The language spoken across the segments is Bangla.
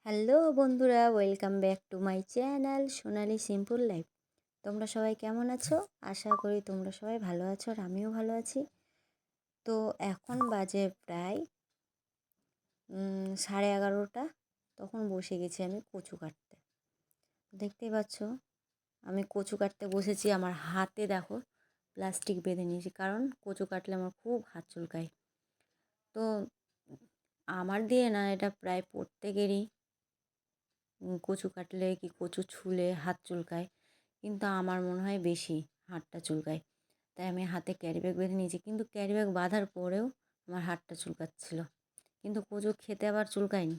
হ্যালো বন্ধুরা, welcome back to my channel Sonali simple life. তোমরা সবাই কেমন আছো? আশা করি তোমরা সবাই ভালো আছো আর আমিও ভালো আছি। তো এখন বাজে প্রায় 11:30। তখন বসে গেছি আমি কচু কাটতে। দেখতেই পাচ্ছ আমি কচু কাটতে বসেছি। আমার হাতে দেখো প্লাস্টিক বেঁধে নিয়েছি, কারণ কচু কাটলে আমার খুব হাত চুলকায়। তো আমার দিয়ে না, এটা প্রায় প্রত্যেকেরই কচু কাটলে কি কচু ছুলে হাত চুলকায়, কিন্তু আমার মনে হয় বেশি হাতটা চুলকায়। তাই আমি হাতে ক্যারি ব্যাগ বেঁধে নিয়েছি, কিন্তু ক্যারি ব্যাগ বাঁধার পরেও আমার হাতটা চুলকাচ্ছিল। কিন্তু কচু খেতে আবার চুলকায়নি,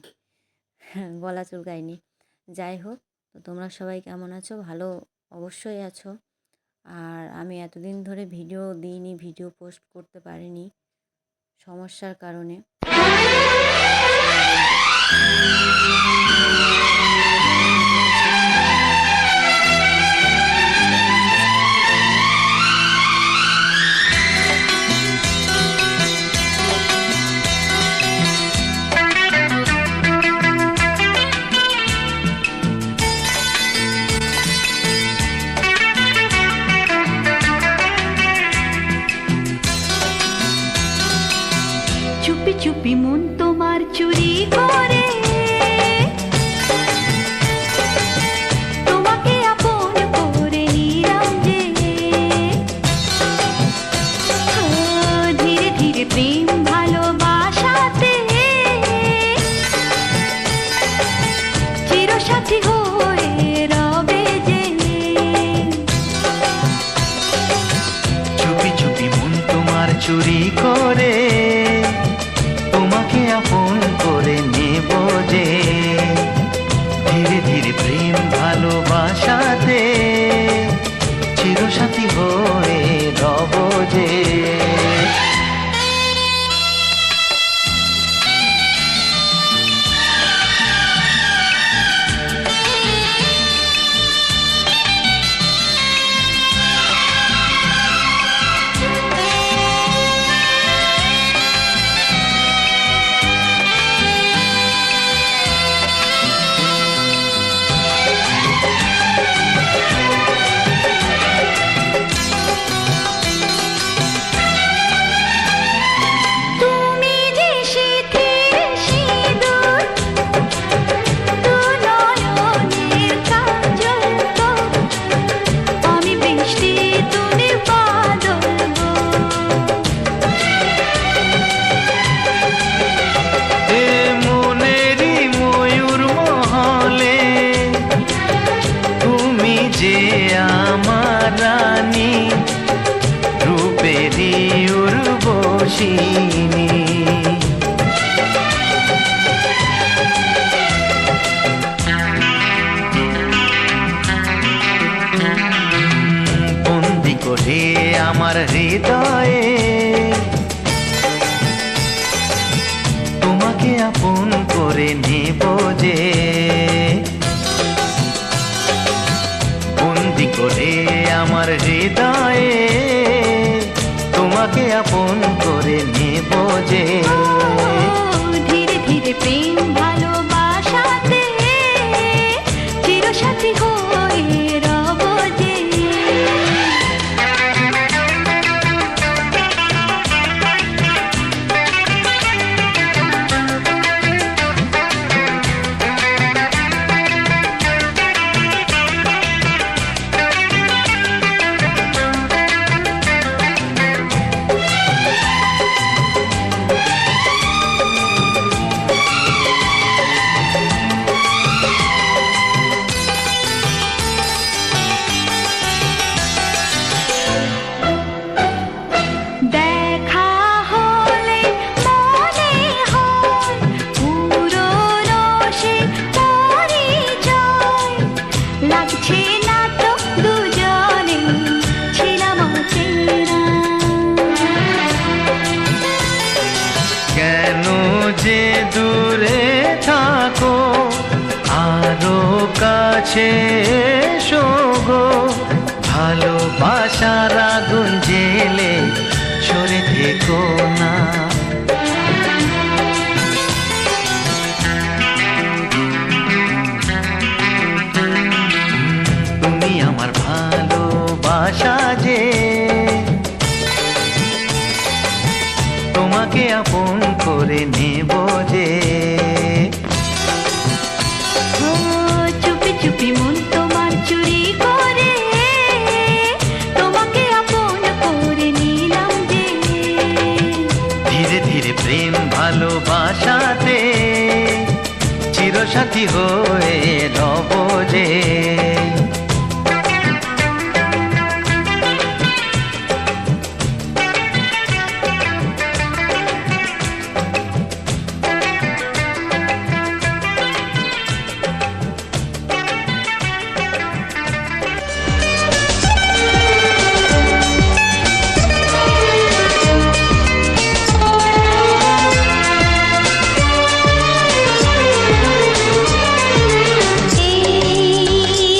গলা চুলকায়নি। যাই হোক, তো তোমরা সবাই কেমন আছো? ভালো অবশ্যই আছো। আর আমি এতদিন ধরে ভিডিও দিইনি, ভিডিও পোস্ট করতে পারিনি সমস্যার কারণে। চুপি চুপি মন তোমার চুরি করে তোমাকে আপন করে নিলাম যে, ধীরে ধীরে প্রেম ভালোবাসাতে চিরসাথী হয়ে রবে যে। চুপি চুপি মন তোমার চুরি করে তোমাকে আপন করে নেব যে, ধীরে ধীরে প্রেম ভালোবাসাতে চিরসাথী হয়ে রব যে। যে আমার রানী রূপেরই উর্বশিনী, বন্দি করে আমার হৃদয়ে তোমাকে আপন করে নেব যে, করে আমার হৃদয়ে তোমাকে আপন করে নেব যে। ধীরে ধীরে প্রেম ভালোবাসাতে চিরসাথী হয়ে রব যে। কেন যে দূরে থাকো আরো কাছে এসো গো, ভালোবাসার আগুন জেলে সরে থেকো না। তোমার ভালোবাসা যে তোমাকে আপন করে নেব যে। ও চুপি চুপি মন তোমার চুরি করে তোমাকে আপন করে নিলাম যে। ধীরে ধীরে প্রেম ভালোবাসাতে চিরসাথী হয়ে রব যে। এই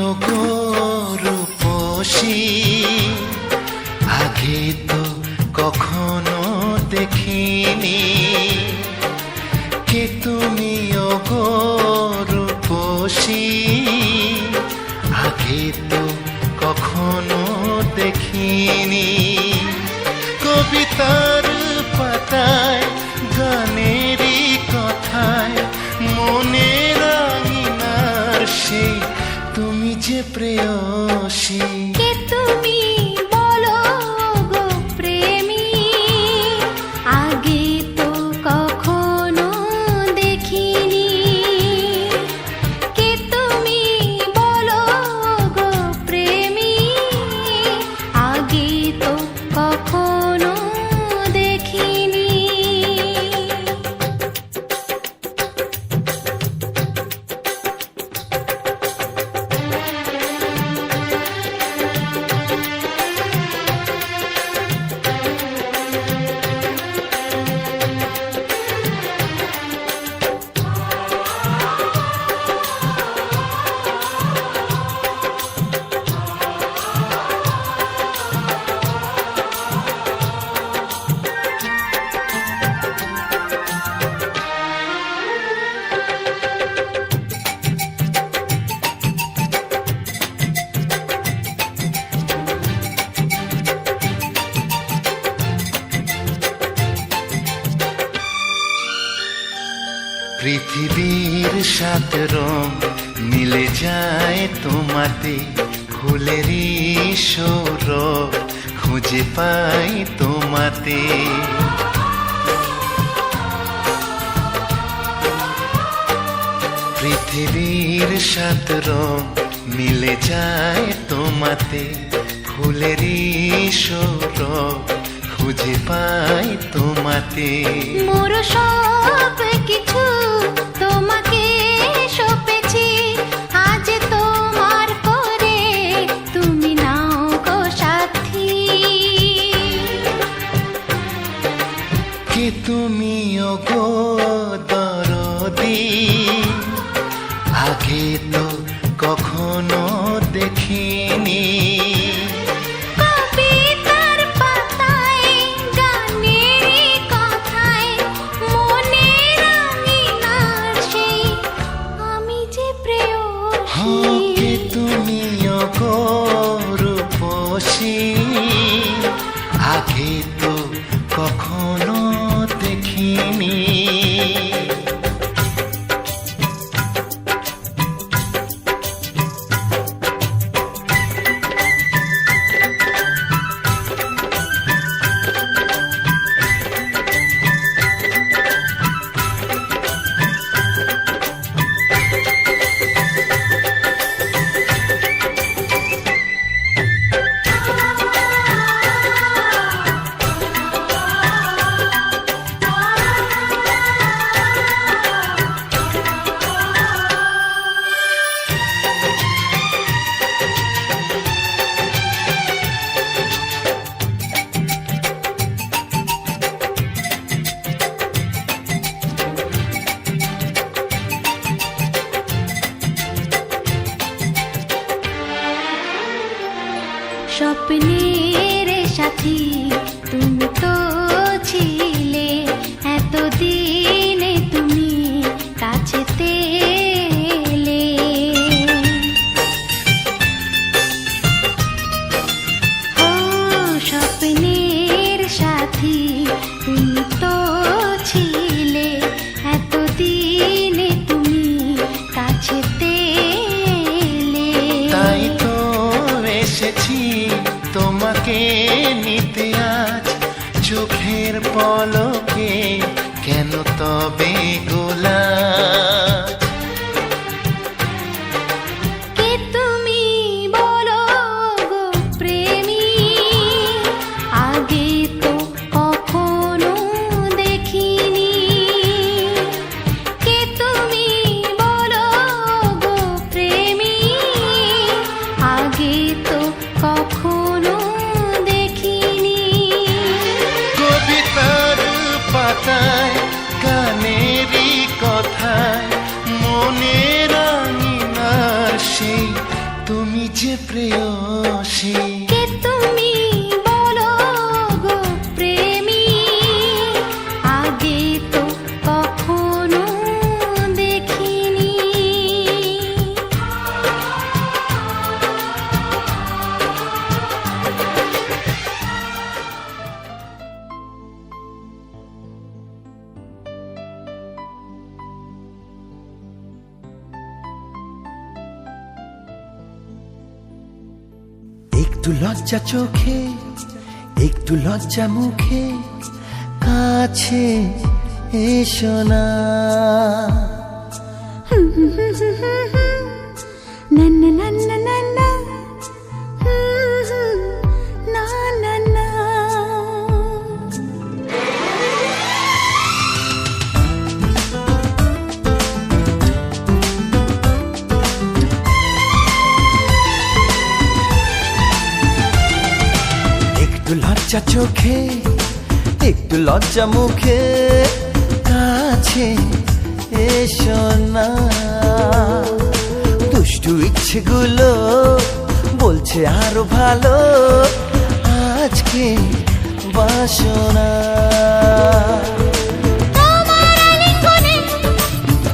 ওগো রূপসী, আগে তো কখনো দেখিনি। কে তুমি ওগো রূপসী, আগে তো কখনো দেখিনি। কবিতার পাতায় গানেরই কথায় মনের আঙিনার সেই তুমি যে প্রেয়সী। কে তুমি বলো গো প্রেমী, আগে তো কখনো দেখিনি। কে তুমি বলো গো প্রেমী, আগে তো কখনো দেখিনি। পৃথিবীর সাত রং মিলে যায় তোমাতে, ফুলেরই সৌরভ খুঁজে পাই তোমাতে। পৃথিবীর সাত রং মিলে যায় তোমাতে, ফুলেরই সৌরভ খুঁজে পাই তোমাতে। মোর সব কিছু তোমাকে সঁপেছি, আজ তোমার করে তুমি নাও গো সাথী। কে তুমি ওগো দরদি, আগে তো কখনো দেখিনি। কবিতার পাতায় গানেরই কথায় মনের আঙিনার সেই আমি যে প্রেয়সী। কে তুমি ওগো রূপসী, আগে তো কখনো দেখিনি। স্বপ্নের সাথী তুমি তো ছিলে, এতদিনে তুমি কাছেতে এলে। ও স্বপ্নের সাথী তুমি তো ছিলে, এতদিনে তুমি কাছেতে এলে। তাই তো এসেছি তোমাকে নিতে আজ, চোখের পলকে কেন তবে গোলাপ। কে তুমি বলো গো প্রেমী, আগে তো কখনো দেখিনি। কে তুমি বলো গো প্রেমী, আগে তো কখনো দেখিনি। কবিতার পাতায় গানেরই কথায় মনের আঙিনার সেই তুমি যে প্রেয়সী। কে তুমি বলো গো প্রেমী, আগে তো কখনো দেখিনি। একটু লজ্জা চোখে, একটু লজ্জা মুখে, কাছে এসো না। না না না না না না, না না না। একটু লজ্জা চোখে, একটু লজ্জা মুখে, কাছে এসো না। দুষ্টু ইচ্ছেগুলো বলছে আরো ভালো, আজকে বাসনা। তোমার আলিঙ্গনে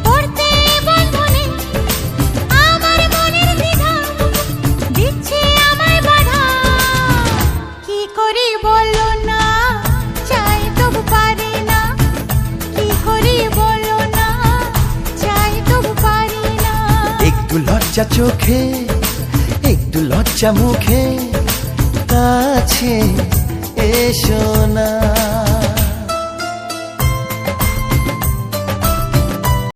পড়তে বন্ধনে, আমার মনের দ্বিধা দিচ্ছে আমায় বাধা। কি করি বলো না, চাই তবু পারি না। কি করি বলো না, চাই তবু পারি না। একটু লজ্জা চোখে, একটু লজ্জা মুখে, কাছে এসো না।